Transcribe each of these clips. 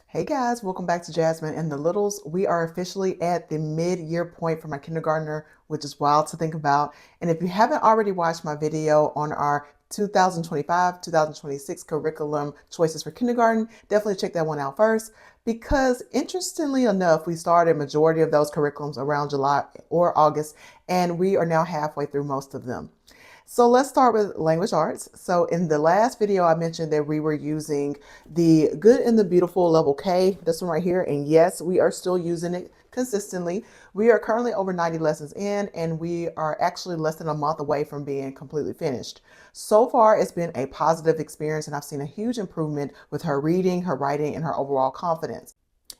Hey guys, welcome back to Jasmine and the Littles. We are officially at the mid-year point for my kindergartner, which is wild to think about. And if you haven't already watched my video on our 2025-2026 curriculum choices for kindergarten, definitely check that one out first because interestingly enough, we started majority of those curriculums around July or August, and we are now halfway through most of them. So let's start with language arts. So in the last video, I mentioned that we were using the Good and the Beautiful level K, this one right here. And yes, we are still using it consistently. We are currently over 90 lessons in, and we are actually less than a month away from being completely finished. So far, it's been a positive experience, and I've seen a huge improvement with her reading, her writing, and her overall confidence.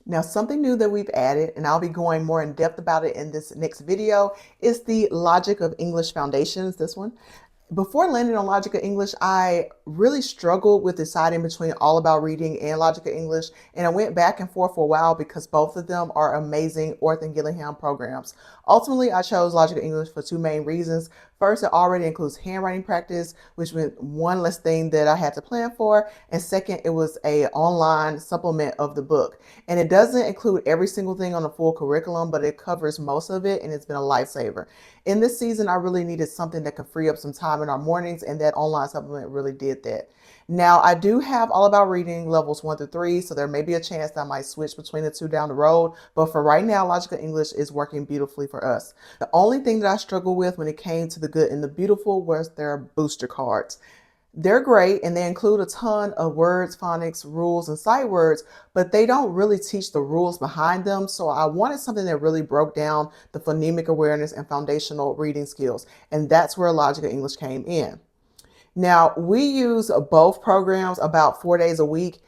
Now, something new that we've added, and I'll be going more in depth about it in this next video, is the Logic of English Foundations, this one. Before landing on Logic of English, I really struggled with deciding between All About Reading and Logic of English, and I went back and forth for a while because both of them are amazing Orth and Gillingham programs. Ultimately, I chose Logic of English for two main reasons. First, it already includes handwriting practice, which meant one less thing that I had to plan for, and second, it was an online supplement of the book. And it doesn't include every single thing on the full curriculum, but it covers most of it, and it's been a lifesaver. In this season, I really needed something that could free up some time in our mornings, and that online supplement really did that. Now, I do have All About Reading levels 1 through 3, so there may be a chance that I might switch between the two down the road, but for right now, Logic of English is working beautifully for us. The only thing that I struggled with when it came to the Good and the Beautiful was their booster cards. They're great and they include a ton of words, phonics, rules, and sight words, but they don't really teach the rules behind them. So I wanted something that really broke down the phonemic awareness and foundational reading skills. And that's where Logic of English came in. Now, we use both programs about 4 days a week.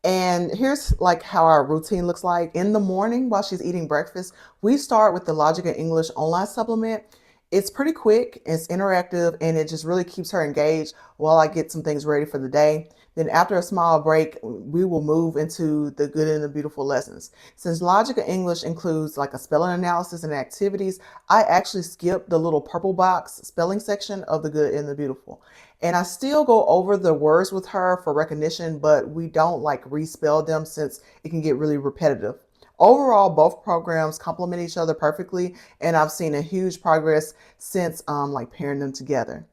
And here's like how our routine looks like. In the morning while she's eating breakfast, we start with the Logic of English online supplement. It's pretty quick, it's interactive, and it just really keeps her engaged while I get some things ready for the day. Then after a small break, we will move into the Good and the Beautiful lessons. Since Logic of English includes like a spelling analysis and activities, I actually skip the little purple box spelling section of the Good and the Beautiful. And I still go over the words with her for recognition, but we don't like respell them since it can get really repetitive. Overall, both programs complement each other perfectly, and I've seen a huge progress since like pairing them together.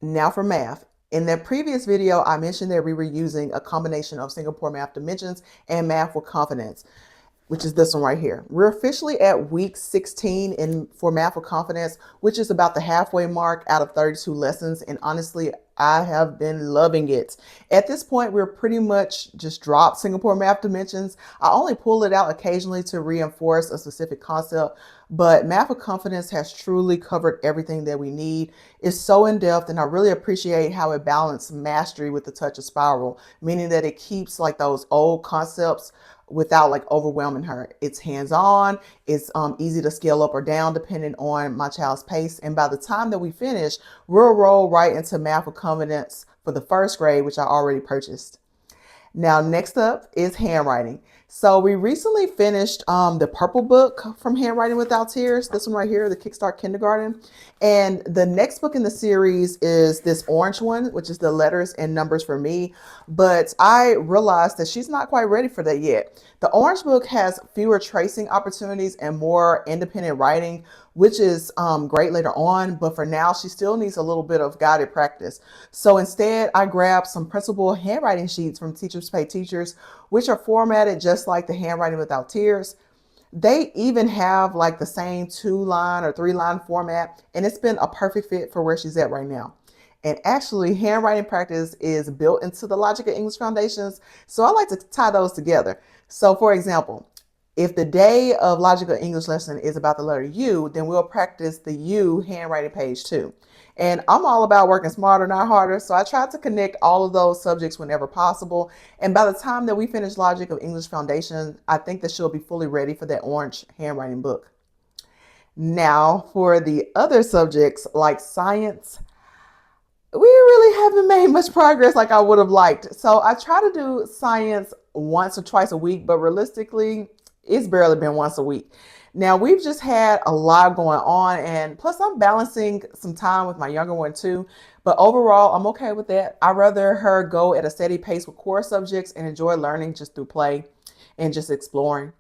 Now for math. In the previous video, I mentioned that we were using a combination of Singapore Math Dimensions and Math with Confidence, which is this one right here. We're officially at week 16 for Math with Confidence, which is about the halfway mark out of 32 lessons. And honestly, I have been loving it. At this point, we're pretty much just dropped Singapore Math Dimensions. I only pull it out occasionally to reinforce a specific concept, but Math with Confidence has truly covered everything that we need. It's so in-depth, and I really appreciate how it balanced mastery with the touch of spiral, meaning that it keeps like those old concepts without like overwhelming her. It's hands-on, it's easy to scale up or down depending on my child's pace. And by the time that we finish, we'll roll right into Math with Confidence for the first grade, which I already purchased. Now, next up is handwriting. So we recently finished the purple book from Handwriting Without Tears, this one right here, the Kickstart Kindergarten. And the next book in the series is this orange one, which is the Letters and Numbers for Me. But I realized that she's not quite ready for that yet. The orange book has fewer tracing opportunities and more independent writing, which is great later on. But for now, she still needs a little bit of guided practice. So instead, I grabbed some principal handwriting sheets from Teachers Pay Teachers, which are formatted just like the Handwriting Without Tears. They even have like the same 2-line or 3-line format, and it's been a perfect fit for where she's at right now. And actually, handwriting practice is built into the Logic of English Foundations, so I like to tie those together. So for example, if the day of Logic of English lesson is about the letter U, then we'll practice the U handwriting page too. And I'm all about working smarter, not harder. So I try to connect all of those subjects whenever possible. And by the time that we finish Logic of English Foundation, I think that she'll be fully ready for that orange handwriting book. Now, for the other subjects like science, we really haven't made much progress like I would have liked. So I try to do science once or twice a week, but realistically, it's barely been once a week. Now, we've just had a lot going on, and plus I'm balancing some time with my younger one too. But overall, I'm okay with that. I'd rather her go at a steady pace with core subjects and enjoy learning just through play and just exploring.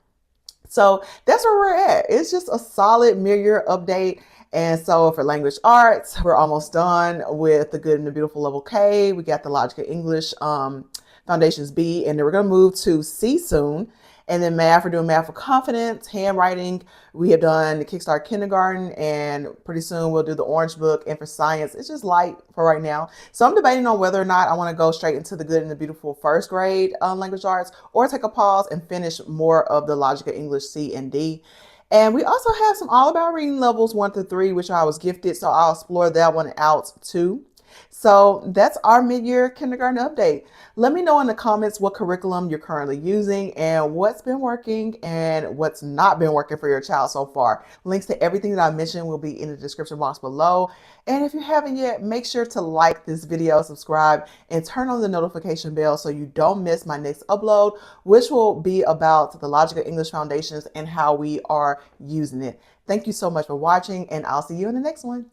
So that's where we're at. It's just a solid mid-year update. And so for language arts, we're almost done with the Good and the Beautiful level K. We got the Logic of English Foundations B, and then we're going to move to C soon. And then math, we're doing math for confidence, handwriting. We have done the Kickstart Kindergarten, and pretty soon we'll do the Orange Book. And for science, it's just light for right now. So I'm debating on whether or not I want to go straight into the Good and the Beautiful first grade language arts, or take a pause and finish more of the Logic of English C and D. And we also have some All About Reading levels 1 through 3, which I was gifted, so I'll explore that one out too. So that's our mid-year kindergarten update. Let me know in the comments what curriculum you're currently using and what's been working and what's not been working for your child so far. Links to everything that I mentioned will be in the description box below. And if you haven't yet, make sure to like this video, subscribe, and turn on the notification bell so you don't miss my next upload, which will be about the Logic of English Foundations and how we are using it. Thank you so much for watching, and I'll see you in the next one.